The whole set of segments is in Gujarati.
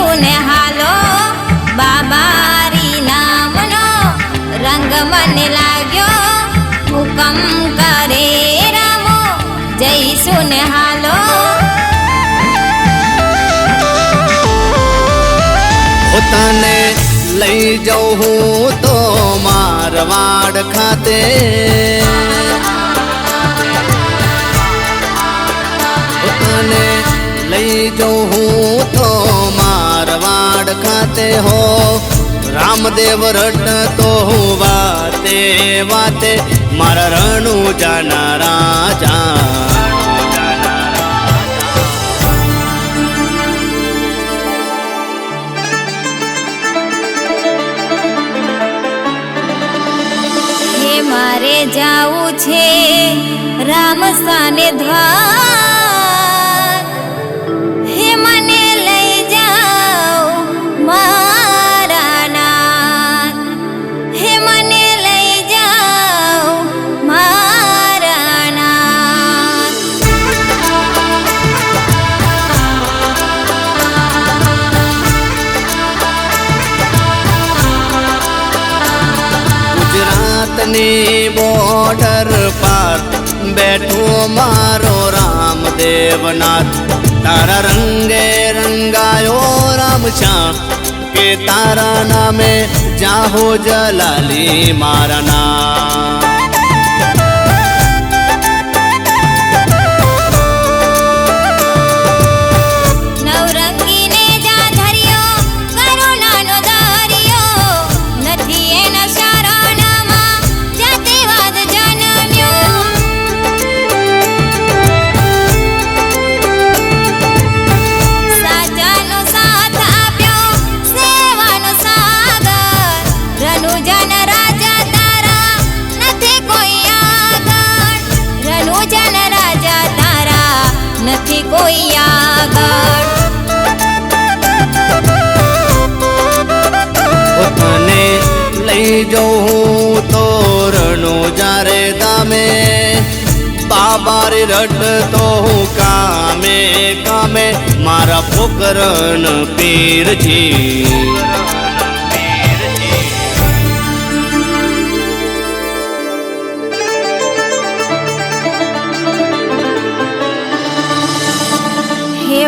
સુને હાલો બાબારી નામનો રંગ મને લાગ્યો હુકમ કરે રામો જય સુને હાલો તને લઈ જાઉં હું તો મારવાડ ખાતે તને લઈ જાઉં હું તો મારવાડ ખાતે હો રામદેવ રટતો હું વાતે વાતે મારા રણુજાના રાજા મારે જાવું છે રામ સ્થાને દ્વાર હે મને લઈ જાઓ મારા નાથ હે મને લઈ જાઓ મારા નાથ ગુજરાતની બોર્ડર પાર બેઠો મારો રામદેવનાથ તારા રંગે રંગાયો રામ શ્યામ કે તારા નામે જાહો જલાલી મારા નામ નથી કોઈ આગળ તને લઈ જાઉં તો રણુજા રે ધામે બાબારી રટતો હું કામે કામે મારા પોકરણ પીરજી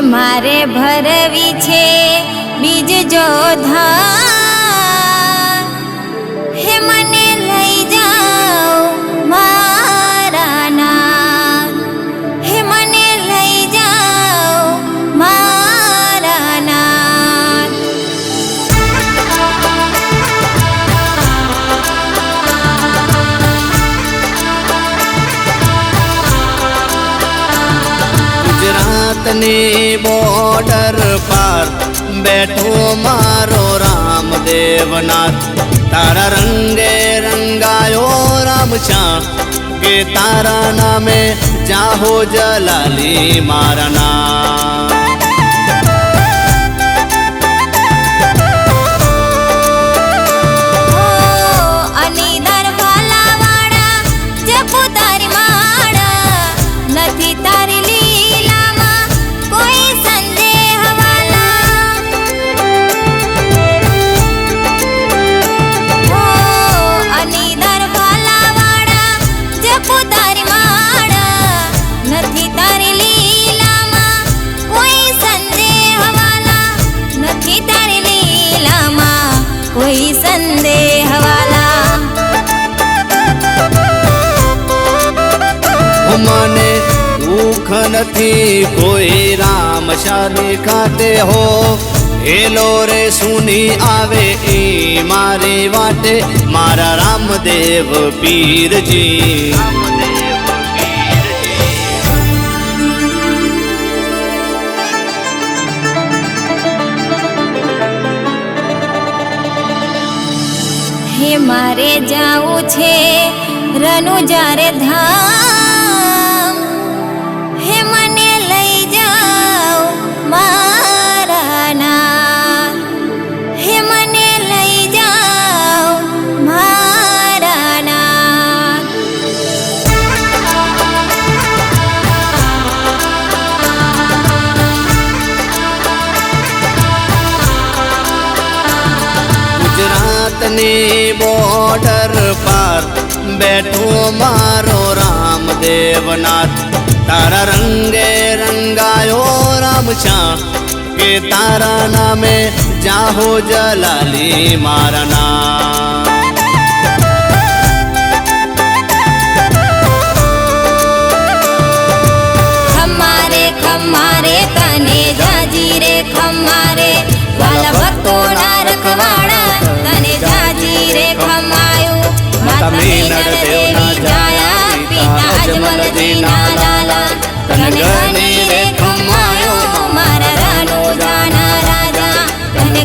મારે ભરવી છે બીજ જો ધાર હે મને લઈ જાઓ મારા નાથ હે મને લઈ જાઓ મારા નાથ ગુજરાતની બોર્ડર પાર બેઠો મારો રામદેવનાથ તારા રંગે રંગાયો રામ શ્યામ કે તારા નામે જાહો જલાલી મારા નામ નથી તારી કોઈ સંદેહ વાલા મને દુઃખ નથી કોઈ રામ શાની ખાતે હો હેલો રે સુની આવે એ મારી વાટે મારા રામદેવ પીરજી મારે જાવું છે રણુજા રે ધામ હે મને લઈ જાઓ મારા નાથ હે મને લઈ જાઓ મારા નાથ ગુજરાતની બોર્ડર પાર બેઠો મારો રામદેવનાથ. તારા રંગે રંગાયો રામછા કે તારા નામે જાહો જલાલી મારા નામ. ખમ્મારે ખમ્મારે તને જાજી રે ખમ્મારે વાલા ભક્તોના રખવાડા તને જાજી રે ખમ્માયું. માતા મીનળ દેવના જાયા પિતા અજમલજીના લાલા તને ઘણી રે ખમ્માયો મારા રાનો જાના રાજા તને